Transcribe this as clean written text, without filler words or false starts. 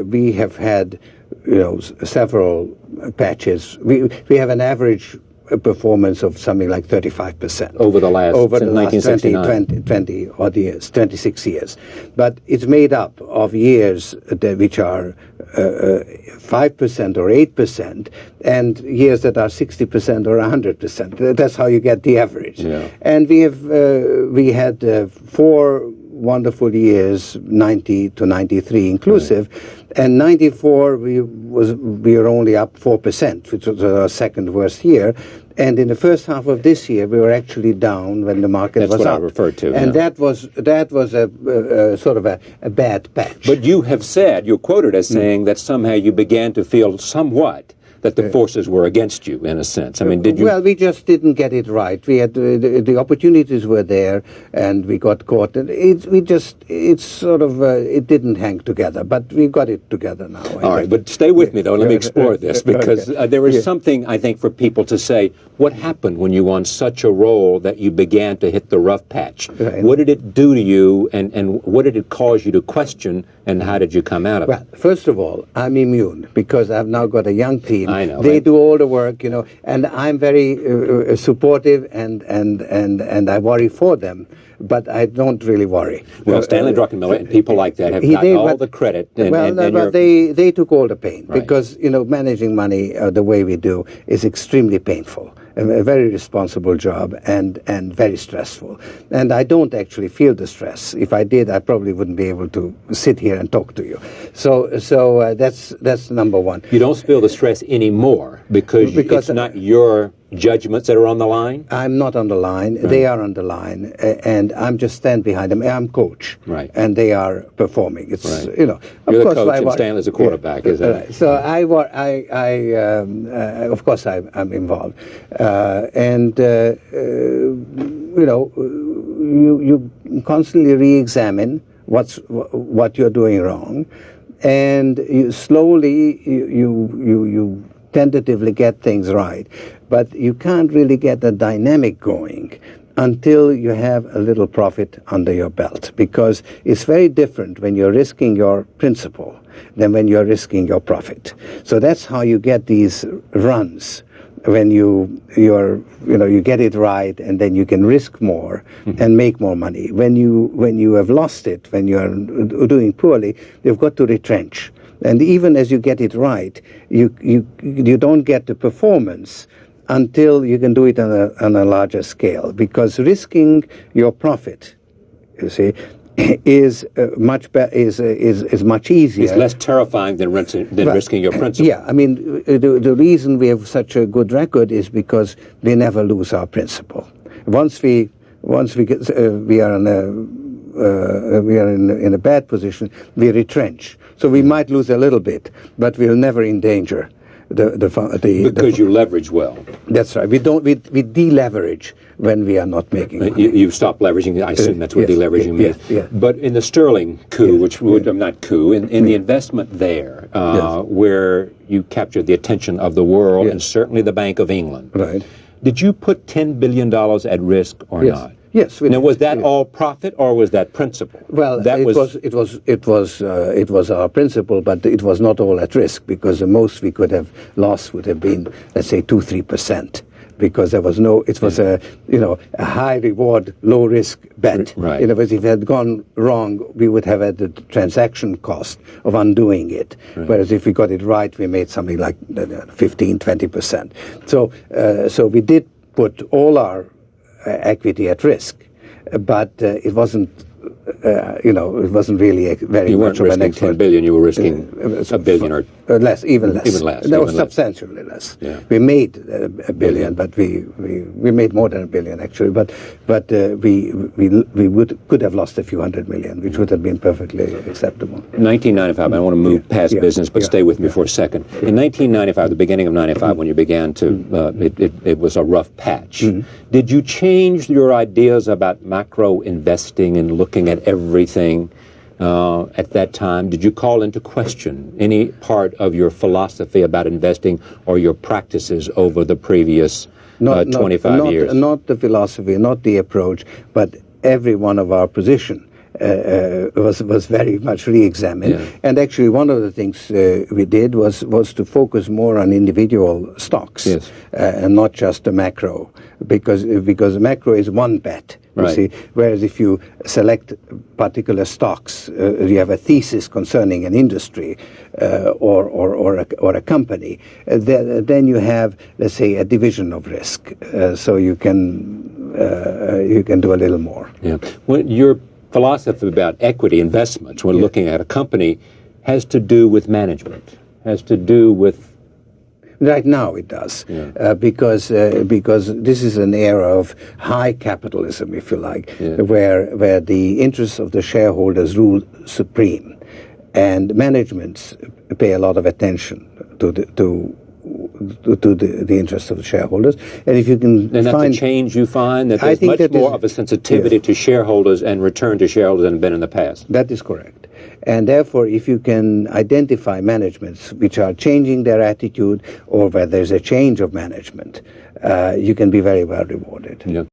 we have had, several patches. We have an average performance of something like 35% over the last 20 odd years, 26 years. But it's made up of years which are 5% or 8%, and years that are 60% or 100%. That's how you get the average. Yeah. And we had 4 wonderful years, 90 to 93 inclusive, right. And 94 we were only up 4%, which was our second worst year. And in the first half of this year, we were actually down when the market was up. That's what I referred to. And that was a sort of a bad patch. But you have said, you're quoted as saying that somehow you began to feel somewhat that the forces were against you, in a sense. I mean, did you... Well, we just didn't get it right. We had the opportunities were there, and we got caught. And it didn't hang together, but we got it together now. All right, but stay with me, though. Let me explore this, because there is something, I think, for people to say, what happened when you were on such a roll that you began to hit the rough patch? Right. What did it do to you, and what did it cause you to question, and how did you come out of it? Well, first of all, I'm immune, because I've now got a young team. I know. They do all the work, and I'm very supportive, and I worry for them, but I don't really worry. Well, Stanley Druckenmiller and people like that have gotten all the credit. But they took all the pain, right. Because, managing money the way we do is extremely painful. A very responsible job and very stressful. And I don't actually feel the stress. If I did, I probably wouldn't be able to sit here and talk to you. So that's number one. You don't feel the stress anymore because it's not your judgments that are on the line? I'm not on the line. Right. They are on the line, and I'm just stand behind them. I'm coach, right? And they are performing. It's right. Of You're course, the coach and Stanley's a quarterback, is that? Right. So of course I'm involved, you constantly re-examine what you're doing wrong, and you slowly you tentatively get things right, but you can't really get the dynamic going until you have a little profit under your belt, because it's very different when you're risking your principal than when you're risking your profit. So that's how you get these runs, when you get it right, and then you can risk more and make more money. When you have lost it, when you are doing poorly, you've got to retrench. And even as you get it right, you don't get the performance until you can do it on a larger scale, because risking your profit, you see, is much easier. It's less terrifying than risking your principal. Yeah, I mean, the reason we have such a good record is because we never lose our principal. Once we are in a bad position, we retrench. So we might lose a little bit, but we'll never endanger because you leverage well. That's right. We deleverage when we are not making money. You stop leveraging. I assume that's what deleveraging means. Yes. But in the sterling coup, which would not coup, in the investment there, where you captured the attention of the world and certainly the Bank of England. Right. Did you put $10 billion at risk or not? Yes. Now, was that all profit or was that principal? Well, it was our principal, but it was not all at risk, because the most we could have lost would have been, let's say, 2-3%, because there was it was a high reward, low risk bet. Right. In other words, if it had gone wrong, we would have had the transaction cost of undoing it. Right. Whereas if we got it right, we made something like 15-20%. So we did put all our equity at risk, but it wasn't it wasn't really very much of an expert. You weren't risking $10 billion, you were risking $1 billion or less, even less. Even less. That was substantially less. Yeah. We made $1 billion, but we made more than $1 billion actually. But we could have lost a few $100 million, which would have been perfectly acceptable. 1995. I don't want to move past business, but stay with me for a second. In 1995, the beginning of '95, when you began to, it was a rough patch. Did you change your ideas about macro investing and looking at everything at that time? Did you call into question any part of your philosophy about investing or your practices over the previous 25 years? Not the philosophy, not the approach, but every one of our position. was very much re-examined. Yeah. And actually, one of the things we did was to focus more on individual stocks, Yes. And not just the macro, because macro is one bet. You Right. see, whereas if you select particular stocks, you have a thesis concerning an industry or a company, then you have, let's say, a division of risk, so you can do a little more. Yeah. Well, your philosophy about equity investments when looking at a company has to do with management, has to do with... Right now it does, Yeah. because this is an era of high capitalism, if you like, Yeah. where the interests of the shareholders rule supreme, and managements pay a lot of attention to the interests of the shareholders. And if you can And that's find a change you find, that I there's think much that more is- of a sensitivity yes. to shareholders and return to shareholders than been in the past. That is correct. And therefore, if you can identify managements which are changing their attitude, or where there's a change of management, you can be very well rewarded. Yeah.